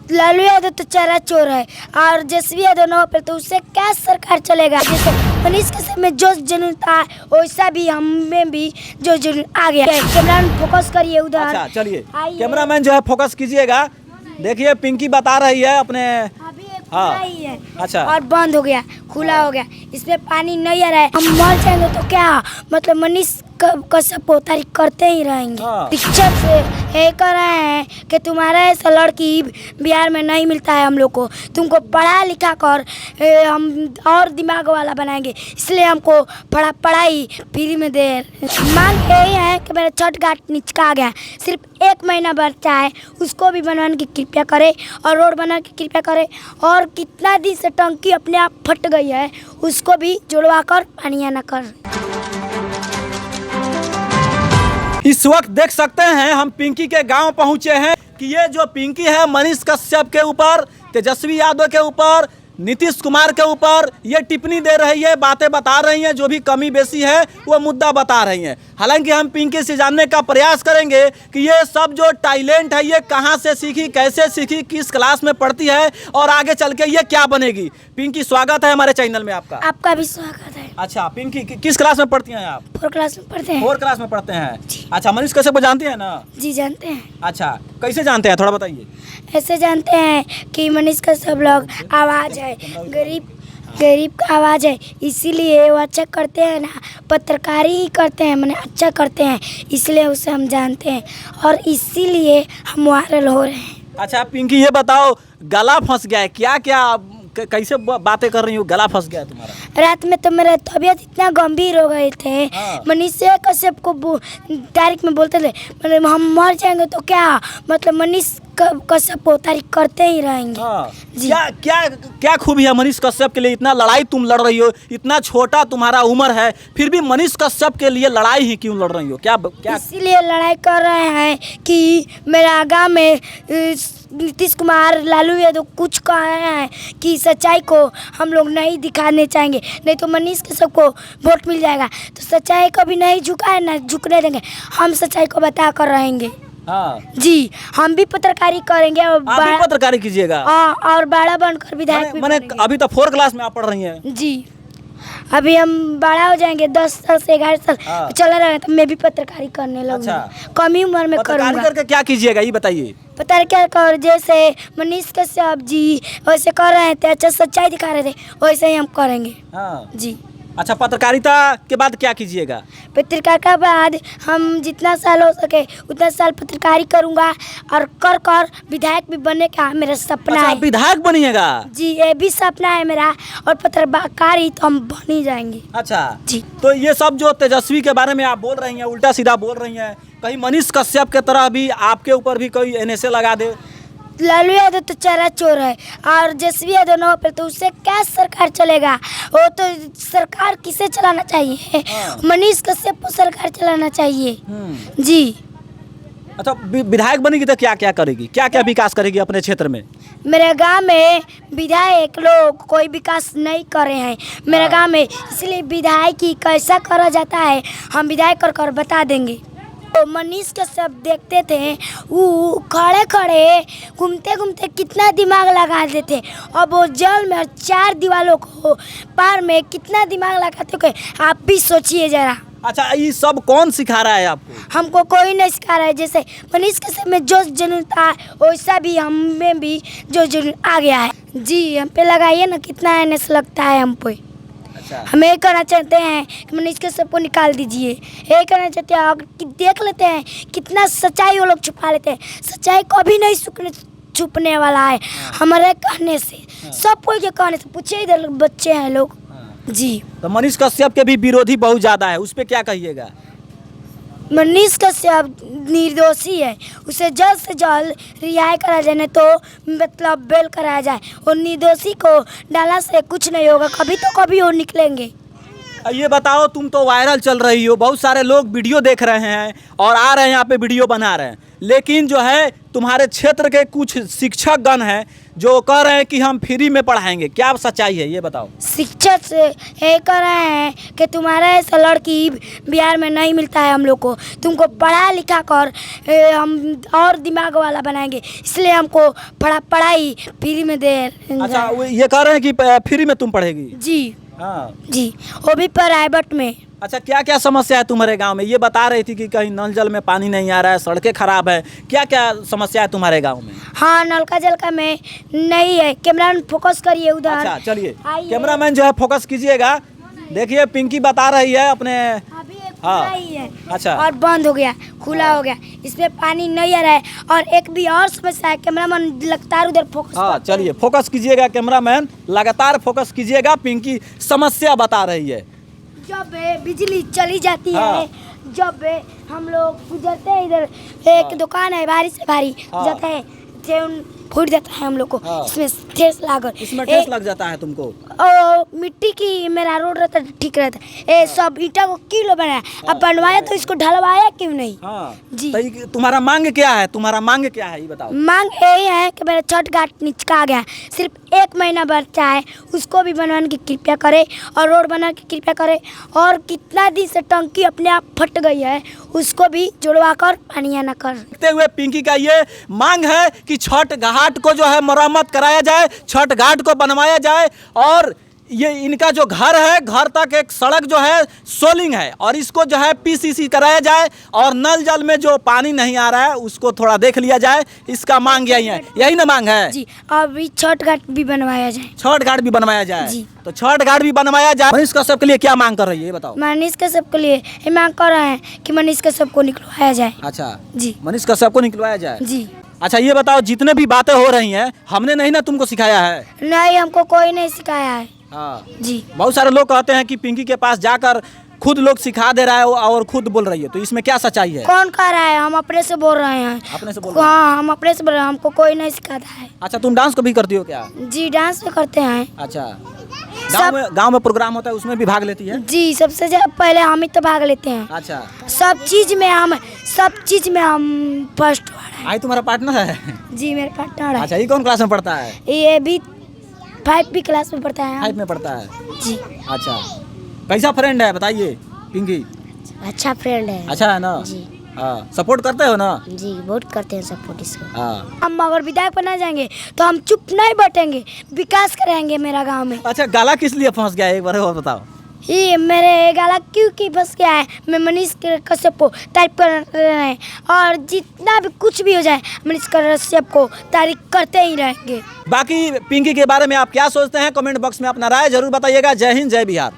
लालू यादव तो चारा चोर है और जसवी यादव न हो पे तो उससे क्या सरकार चलेगा। जैसे मनीष कश्यप में जोश जुनून था वैसा भी हम में भी जोश जुनून आ गया। कैमरामैन फोकस करिए उधर। अच्छा चलिए कैमरामैन जो है फोकस कीजिएगा। देखिए पिंकी बता रही है अपने अभी एक हाँ। खुला ही है अच्छा और बंद हो गया, खुला हो गया, इसमें पानी नहीं आ रहा है। हम मर जाएंगे तो क्या मतलब मनीष कश्यप को तारीफ करते ही रहेंगे। हाँ। शिक्षक से ये कह रहे हैं कि तुम्हारा ऐसा लड़की बिहार में नहीं मिलता है हम लोग को, तुमको पढ़ा लिखा कर हम और दिमाग वाला बनाएंगे, इसलिए हमको पढ़ाई फ्री में दे। मांग यही है कि मेरा छठ घाट निचका गया, सिर्फ 1 महीना बचा है, उसको भी बनवाने की कृपया करें और रोड बनाने की कृपया करें। और कितना दिन से टंकी अपने आप फट गई है उसको भी जुड़वा कर पानी आना कर। इस वक्त देख सकते हैं हम पिंकी के गांव पहुंचे हैं कि ये जो पिंकी है मनीष कश्यप के ऊपर, तेजस्वी यादव के ऊपर, नीतीश कुमार के ऊपर ये टिप्पणी दे रही है, बातें बता रही हैं, जो भी कमी बेसी है वो मुद्दा बता रही हैं। हालांकि हम पिंकी से जानने का प्रयास करेंगे कि ये सब जो टैलेंट है ये कहां से सीखी, कैसे सीखी, किस क्लास में पढ़ती है और आगे चल के ये क्या बनेगी। पिंकी स्वागत है हमारे चैनल में आपका। आपका भी स्वागत है। अच्छा पिंकी किस क्लास में पढ़ती हैं आप? 4 क्लास में पढ़ते हैं। 4 क्लास में पढ़ते हैं। अच्छा मनीष कश्यप को जानते हैं ना? जी जानते हैं। अच्छा कैसे जानते हैं थोड़ा बताइए। ऐसे जानते हैं कि मनीष कश्यप लोग आवाज़ है, गरीब का आवाज़ है, इसीलिए वो अच्छा करते हैं ना, पत्रकारी ही करते हैं, मैंने अच्छा करते हैं, इसलिए उसे हम जानते हैं और इसीलिए हम वायरल हो रहे हैं। अच्छा पिंकी ये बताओ गला फंस गया है क्या? क्या कैसे बातें कर रही हो, गला फंस गया है तुम्हारा? रात में तो मेरा तबीयत इतना गंभीर हो गए थे। हाँ। मनीष कश्यप को तारीख में बोलते थे मतलब हम मर जाएंगे तो क्या मतलब मनीष कश्यप को तारीफ करते ही रहेंगे। हाँ। जी। क्या क्या क्या खूबी है मनीष कश्यप के लिए? इतना लड़ाई तुम लड़ रही हो, इतना छोटा तुम्हारा उम्र है, फिर भी मनीष कश्यप के लिए लड़ाई ही क्यों लड़ रही हो? क्या क्या? इसीलिए लड़ाई कर रहे हैं कि मेरा गांव में नीतीश कुमार लालू यादव कुछ कह रहे हैं कि सच्चाई को हम लोग नहीं दिखाने चाहेंगे, नहीं तो मनीष कश्यप को वोट मिल जाएगा। तो सच्चाई कभी नहीं झुका है ना झुकने देंगे, हम सच्चाई को बता कर रहेंगे। हाँ। जी हम भी पत्रकारी करेंगे और आप भी पत्रकारी कीजिएगा। और बड़ा बनकर विधायक भी मैंने बनेंगे। अभी तो 4 क्लास में आप पढ़ रही हैं। जी अभी हम बड़ा हो जाएंगे, 10 साल से 11 साल हाँ। चला रहा है तो मैं भी पत्रकारी करने लगूंगा। अच्छा। कम ही उम्र में पत्रकारी करूंगा। करके क्या कीजिएगा ये बताइए। पता क्या कर जैसे मनीष कश्यप जी वैसे कर रहे थे, अच्छा सच्चाई दिखा रहे थे, वैसे ही हम करेंगे। हाँ। जी अच्छा पत्रकारिता के बाद क्या कीजिएगा? पत्रकार के बाद हम जितना साल हो सके उतना साल पत्रकारी करूंगा और कर विधायक भी बनने का मेरा सपना अच्छा है। विधायक बनिएगा? जी ये भी सपना है मेरा और पत्रकारी तो हम बन ही जाएंगे। अच्छा जी तो ये सब जो तेजस्वी के बारे में आप बोल रही हैं, उल्टा सीधा बोल रही हैं, कहीं मनीष कश्यप के तरह भी आपके ऊपर भी कोई NSA लगा दे? लालू यादव तो चारा चोर है और जसवी यादव न हो पे तो उससे क्या सरकार चलेगा। वो तो सरकार किसे चलाना चाहिए? हाँ। मनीष कश्यप को सरकार चलाना चाहिए। जी अच्छा विधायक बनेगी तो क्या क्या करेगी, क्या क्या विकास करेगी अपने क्षेत्र में? मेरे गांव में विधायक लोग कोई विकास नहीं कर रहे हैं मेरे गांव में, इसलिए विधायक की कैसा करा जाता है हम विधायक कर बता देंगे। तो मनीष कश्यप देखते थे वो खड़े खड़े घूमते घूमते कितना दिमाग लगा देते, अब वो जेल में 4 दीवारों को पार में कितना दिमाग लगाते, आप भी सोचिए जरा। अच्छा ये सब कौन सिखा रहा है आपको? हमको कोई नहीं सिखा रहा है। जैसे मनीष कश्यप में जोश जुनून था वैसा भी हम में भी जोश जुनून आ गया है। जी हम पे लगाइए ना कितना एनएस लगता है हम पे। अच्छा हम ये कहना चाहते हैं कि मनीष कश्यप को निकाल दीजिए, ये कहना चाहते हैं कि देख लेते हैं कितना सच्चाई वो लोग छुपा लेते हैं, सच्चाई कभी नहीं छुपने वाला है हमारे कहने से। सब कोई के कहने से पूछे इधर बच्चे हैं लोग। जी तो मनीष कश्यप के भी विरोधी बहुत ज्यादा है, उस पर क्या कहिएगा? मनीष कश्यप निर्दोषी है, उसे जल्द से जल्द रिहाई करा जाए, नहीं तो मतलब बेल कराया जाए। और निर्दोषी को डाला से कुछ नहीं होगा, कभी तो कभी वो निकलेंगे। ये बताओ तुम तो वायरल चल रही हो, बहुत सारे लोग वीडियो देख रहे हैं और आ रहे हैं यहाँ पे वीडियो बना रहे हैं, लेकिन जो है तुम्हारे क्षेत्र के कुछ शिक्षक गण हैं जो कह रहे हैं कि हम फ्री में पढ़ाएंगे, क्या सच्चाई है ये बताओ। शिक्षक से ये कह रहे हैं कि तुम्हारा ऐसा लड़की बिहार में नहीं मिलता है हम लोग को, तुमको पढ़ा लिखा कर हम और दिमाग वाला बनाएंगे, इसलिए हमको पढ़ाई फ्री में दे। अच्छा ये कह रहे हैं कि फ्री में तुम पढ़ेगी? जी हाँ जी, वो भी प्राइवेट में। अच्छा क्या क्या समस्या है तुम्हारे गांव में? ये बता रही थी कि कहीं नल जल में पानी नहीं आ रहा है, सड़कें खराब है, क्या क्या समस्या है तुम्हारे गांव में? हाँ, नलका जल का में नहीं है। कैमरा फोकस करिए उधर। अच्छा चलिए आइए। कैमरामैन जो है फोकस कीजिएगा। देखिए पिंकी बता रही है अपने। अभी एक खुला हाँ। ही है। अच्छा। और बंद हो गया, खुला हो गया, इसमें पानी नहीं आ रहा है। और एक भी और समस्या है, कैमरामैन लगातार उधर फोकस हाँ करते हैं। चलिए फोकस कीजिएगा, कैमरामैन लगातार फोकस कीजिएगा। पिंकी समस्या बता रही है। जब बिजली चली जाती हाँ। है, जब हम लोग गुजरते हैं इधर, एक हाँ। दुकान है भारी से भारी, हाँ। जाता है फूट जाता है हम लोग को। हाँ। इसमें ठेस लागल, इसमें ठेस लग जाता है तुमको? मिट्टी की मेरा रोड रहता ठीक रहता है। ये सब ईटा को किलो बनाया, अब बनवाया तो इसको ढलवाया क्यों नहीं? हाँ जी। तो तुम्हारा मांग क्या है? तुम्हारा मांग क्या है ये बताओ। मांग यही है कि मेरा छठ घाट निचका गया, सिर्फ 1 महीना बचा है, उसको भी बनवाने की कृपया करे और रोड बनाने की कृपया करे। और कितना दिन से टंकी अपने आप फट गई है, उसको भी जुड़वा कर पानी आना कर। देखते हुए पिंकी का ये मांग है कि छठ घाट को जो है मरम्मत कराया जाए, छठ घाट को बनवाया जाए और ये इनका जो घर है, घर तक एक सड़क जो है सोलिंग है और इसको जो है पीसीसी कराया जाए और नल जल में जो पानी नहीं आ रहा है उसको थोड़ा देख लिया जाए। इसका मांग यही है, यही ना मांग है? जी, अभी छठ घाट भी बनवाया जाए। छठ घाट भी बनवाया जाए जी। तो छठ घाट भी बनवाया जाए। मनीष कश्यप के लिए क्या मांग कर रही है ये बताओ। मनीष कश्यप के लिए ये मांग कर रहे हैं कि मनीष कश्यप को निकलवाया जाए। अच्छा जी मनीष कश्यप को निकलवाया जाए। जी। अच्छा ये बताओ, जितने भी बातें हो रही हैं हमने नहीं ना तुमको सिखाया है? नहीं, हमको कोई नहीं सिखाया है। हाँ जी। बहुत सारे लोग कहते हैं कि पिंकी के पास जाकर खुद लोग सिखा दे रहा है और खुद बोल रही है, तो इसमें क्या सच्चाई है? कौन कह रहा है? हम अपने से बोल रहे हैं। अपने से बोल रहे हैं? हाँ, हम अपने से बोल रहे हैं, हमको कोई नहीं सिखाता है। अच्छा तुम डांस को भी करती हो क्या? जी, डांस भी करते हैं। अच्छा गांव में प्रोग्राम होता है उसमें भी भाग लेती है? जी, सबसे पहले हम ही तो भाग लेते हैं। अच्छा सब चीज में हम फर्स्ट हो रहे हैं। आई तुम्हारा पार्टनर है? जी, मेरे पार्टनर है। अच्छा ये कौन क्लास में पढ़ता है? ये भी 5वीं क्लास में पढ़ता है। 5 में पढ़ता है। जी। अच्छा कैसा फ्रेंड है बताइए पिंकी? अच्छा फ्रेंड है। अच्छा है ना? जी। हाँ सपोर्ट करते हो ना? जी, बहुत करते हैं सपोर्ट इसको। हाँ। हम अगर विधायक बना जाएंगे तो हम चुप नहीं बैठेंगे, विकास कराएंगे मेरा गांव में। अच्छा गाला किस लिए फंस गया एक बार और बताओ। ये मेरे गाला क्यों फंस गया है, मैं मनीष कश्यप को तारीफ कर रहे हैं और जितना भी कुछ भी हो जाए मनीष कश्यप को तारीफ करते ही रहेंगे। बाकी पिंकी के बारे में आप क्या सोचते हैं कमेंट बॉक्स में अपना राय जरूर बताइएगा। जय हिंद जय बिहार।